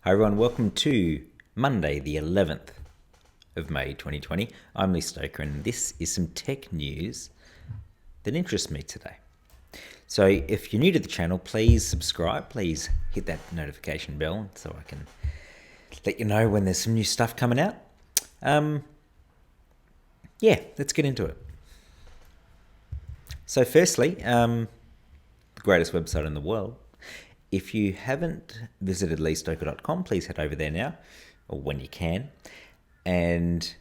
Hi everyone, welcome to Monday the 11th of May 2020. I'm Lee Stoker and this is some tech news that interests me today. So if you're new to the channel, please subscribe, please hit that notification bell so I can let you know when there's some new stuff coming out. Let's get into it. So firstly, the greatest website in the world. If you haven't visited leestoker.com, please head over there now, or when you can, and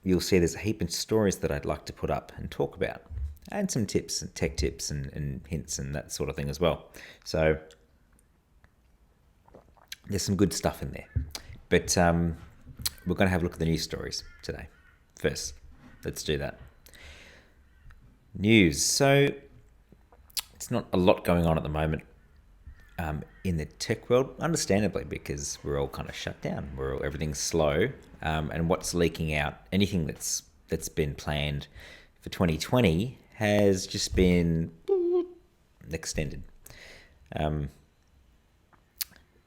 you'll see there's a heap of stories that I'd like to put up and talk about, and some tips, and tech tips, and hints, and that sort of thing as well. So there's some good stuff in there. But we're going to have a look at the news stories today. First, let's do that. News. So it's not a lot going on at the moment in the tech world, understandably, because we're all kind of shut down. Everything's slow, and what's leaking out, anything that's been planned for 2020 has just been extended.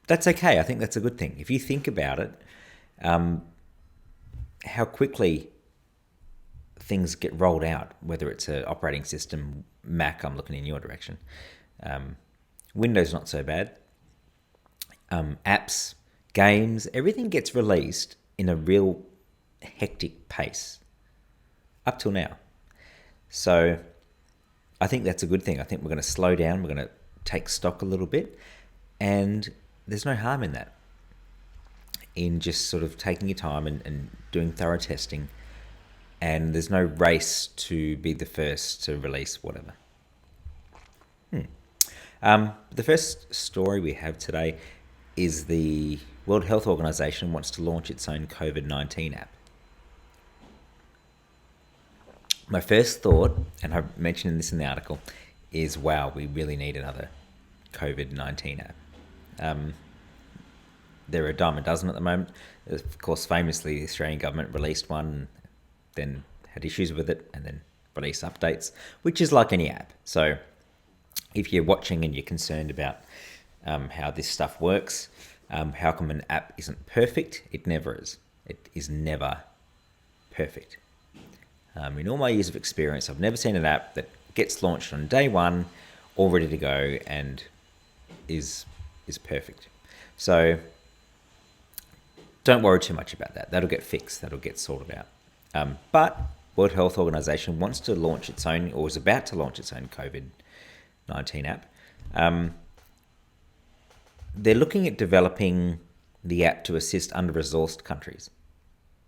That's okay. I think that's a good thing. If you think about it, how quickly things get rolled out, whether it's an operating system, Mac, I'm looking in your direction. Windows, not so bad. Apps, games, everything gets released in a real hectic pace up till now. So I think that's a good thing. I think we're going to slow down. We're going to take stock a little bit. And there's no harm in that, in just sort of taking your time and doing thorough testing. And there's no race to be the first to release whatever. The first story we have today is the World Health Organization wants to launch its own COVID-19 app. My first thought, and I mentioned this in the article, is wow, we really need another COVID-19 app. There are a dime a dozen at the moment. Of course, famously, the Australian government released one, then had issues with it, and then released updates, which is like any app. So if you're watching and you're concerned about how this stuff works, how come an app isn't perfect? It never is. It is never perfect. In all my years of experience, I've never seen an app that gets launched on day one, all ready to go, and is perfect. So don't worry too much about that. That'll get fixed. That'll get sorted out. But World Health Organization wants to launch its own, or is about to launch its own COVID-19 app. They're looking at developing the app to assist under-resourced countries,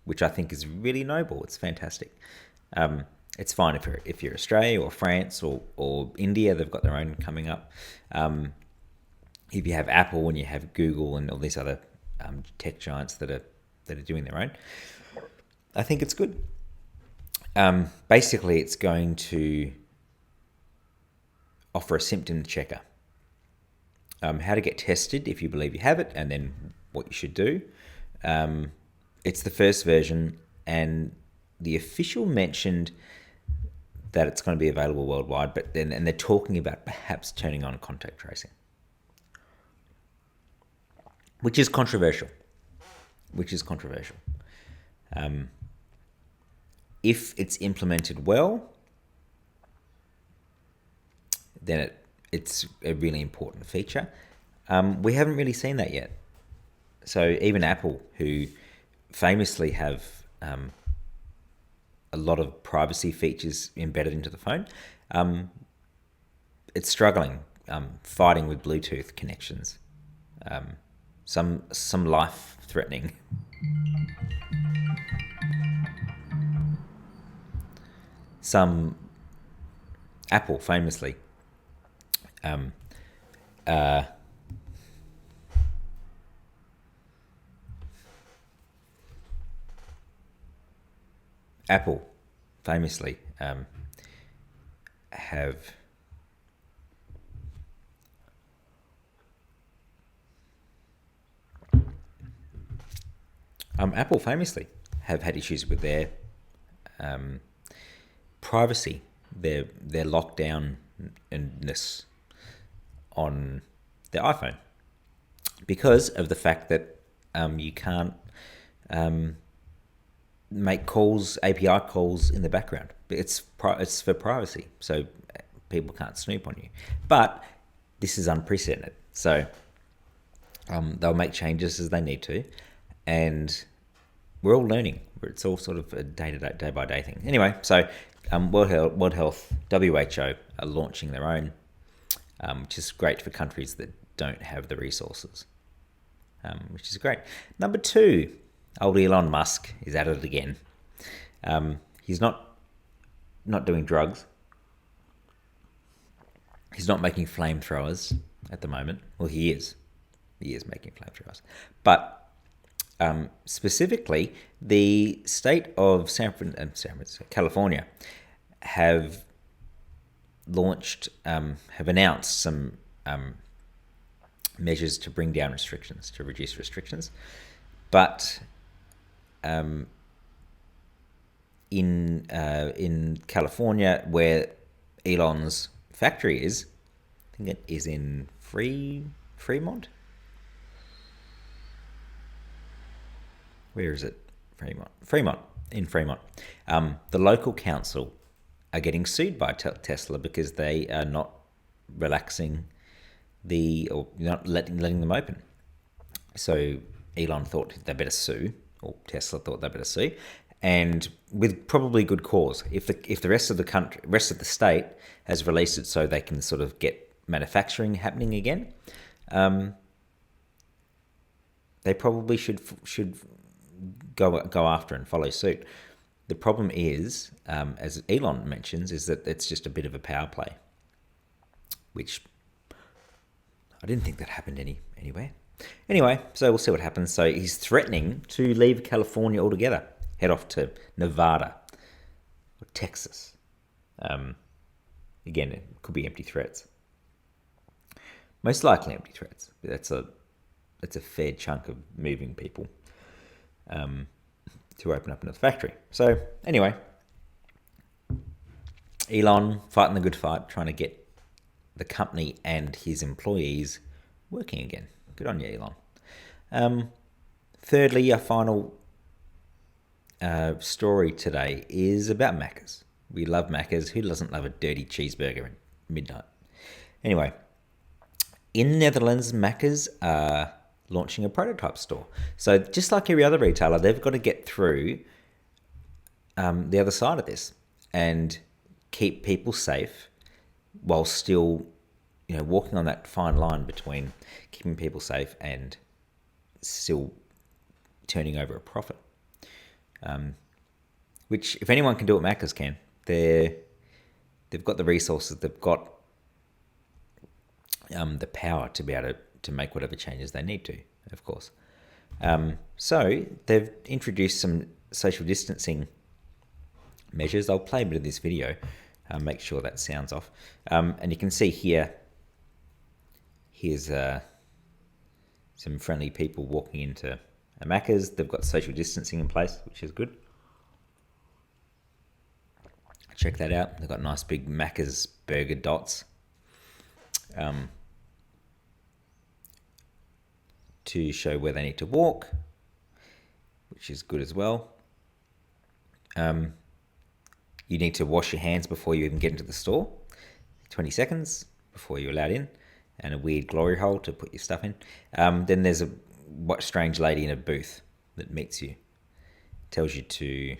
which I think is really noble. It's fantastic. It's fine if you're Australia or France or India. They've got their own coming up. If you have Apple and you have Google and all these other tech giants that are doing their own, I think it's good. Basically, it's going to offer a symptom checker. How to get tested if you believe you have it, and then what you should do. It's the first version, and the official mentioned that it's going to be available worldwide, and they're talking about perhaps turning on contact tracing, which is controversial. If it's implemented well, then it's a really important feature. We haven't really seen that yet. So even Apple, who famously have a lot of privacy features embedded into the phone, it's struggling, fighting with Bluetooth connections. Some life-threatening. Apple famously Apple famously have Apple famously have had issues with their privacy, their lockdownness on their iPhone. because of the fact that you can't make calls, API calls in the background. It's for privacy, so people can't snoop on you. But this is unprecedented, so they'll make changes as they need to, and we're all learning. It's all sort of a day by day thing. Anyway, so World Health, WHO are launching their own, which is great for countries that don't have the resources, which is great. Number 2, old Elon Musk is at it again. He's not doing drugs. He's not making flamethrowers at the moment. Well, he is. He is making flamethrowers. But specifically, the state of California have launched, have announced some measures to bring down restrictions, to reduce restrictions. But in California, where Elon's factory is, I think it is in Fremont. Where is it? Fremont. In Fremont. The local council are getting sued by Tesla because they are not relaxing or not letting them open. So Elon thought they better sue, or Tesla thought they better sue, and with probably good cause. If the rest of the state has released it so they can sort of get manufacturing happening again, they probably should go after and follow suit. The problem is, as Elon mentions, is that it's just a bit of a power play, which I didn't think that happened anywhere. Anyway, so we'll see what happens. So he's threatening to leave California altogether, head off to Nevada or Texas. Again, it could be empty threats. Most likely empty threats. That's a fair chunk of moving people to open up another factory. So anyway, Elon fighting the good fight, trying to get the company and his employees working again. Good on you, Elon. Thirdly, our final story today is about Macca's. We love Macca's. Who doesn't love a dirty cheeseburger at midnight? Anyway, in the Netherlands, Macca's are launching a prototype store. So just like every other retailer, they've got to get through the other side of this and keep people safe while still, walking on that fine line between keeping people safe and still turning over a profit. Which, if anyone can do it, Macca's can. They've got the resources, they've got the power to be able to make whatever changes they need to, of course. So they've introduced some social distancing measures. I'll play a bit of this video, make sure that sounds off. And you can see here's some friendly people walking into a Macca's. They've got social distancing in place, which is good. Check that out. They've got nice big Macca's burger dots to show where they need to walk, which is good as well. You need to wash your hands before you even get into the store. 20 seconds before you're allowed in, and a weird glory hole to put your stuff in. Then there's a strange lady in a booth that meets you. Tells you to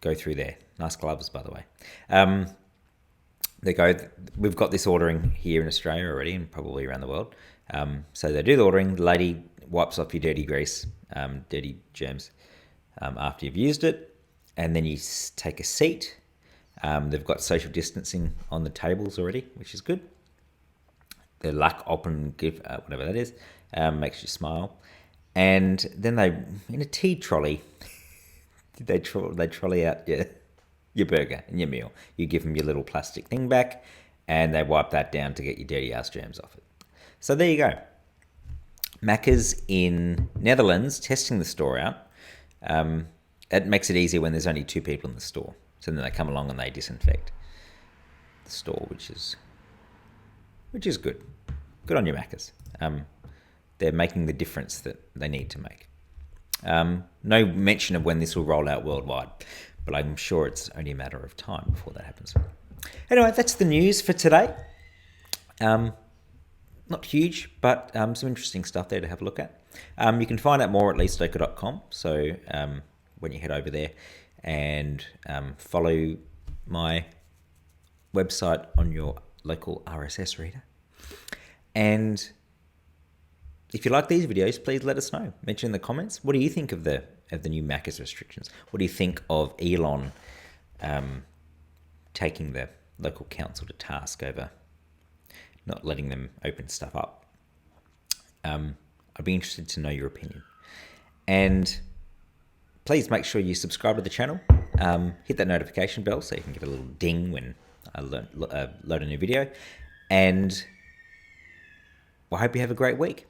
go through there. Nice gloves, by the way. We've got this ordering here in Australia already and probably around the world. So they do the ordering. The lady wipes off your dirty grease, dirty germs after you've used it. And then you take a seat. They've got social distancing on the tables already, which is good. The luck open give, whatever that is, makes you smile. And then in a tea trolley, they trolley out your burger and your meal. You give them your little plastic thing back, and they wipe that down to get your dirty ass germs off it. So there you go. Macca's in Netherlands testing the store out. It makes it easier when there's only 2 people in the store. So then they come along and they disinfect the store, which is good. good on you, Maccas. They're making the difference that they need to make. No mention of when this will roll out worldwide, but I'm sure it's only a matter of time before that happens. Anyway, that's the news for today. Not huge, but some interesting stuff there to have a look at. You can find out more at leestoker.com. So when you head over there and follow my website on your local RSS reader. And if you like these videos, please let us know. Mention in the comments, what do you think of the new Maccas restrictions? What do you think of Elon taking the local council to task over not letting them open stuff up? I'd be interested to know your opinion. And please make sure you subscribe to the channel. Hit that notification bell so you can get a little ding when I load a new video. And I hope you have a great week.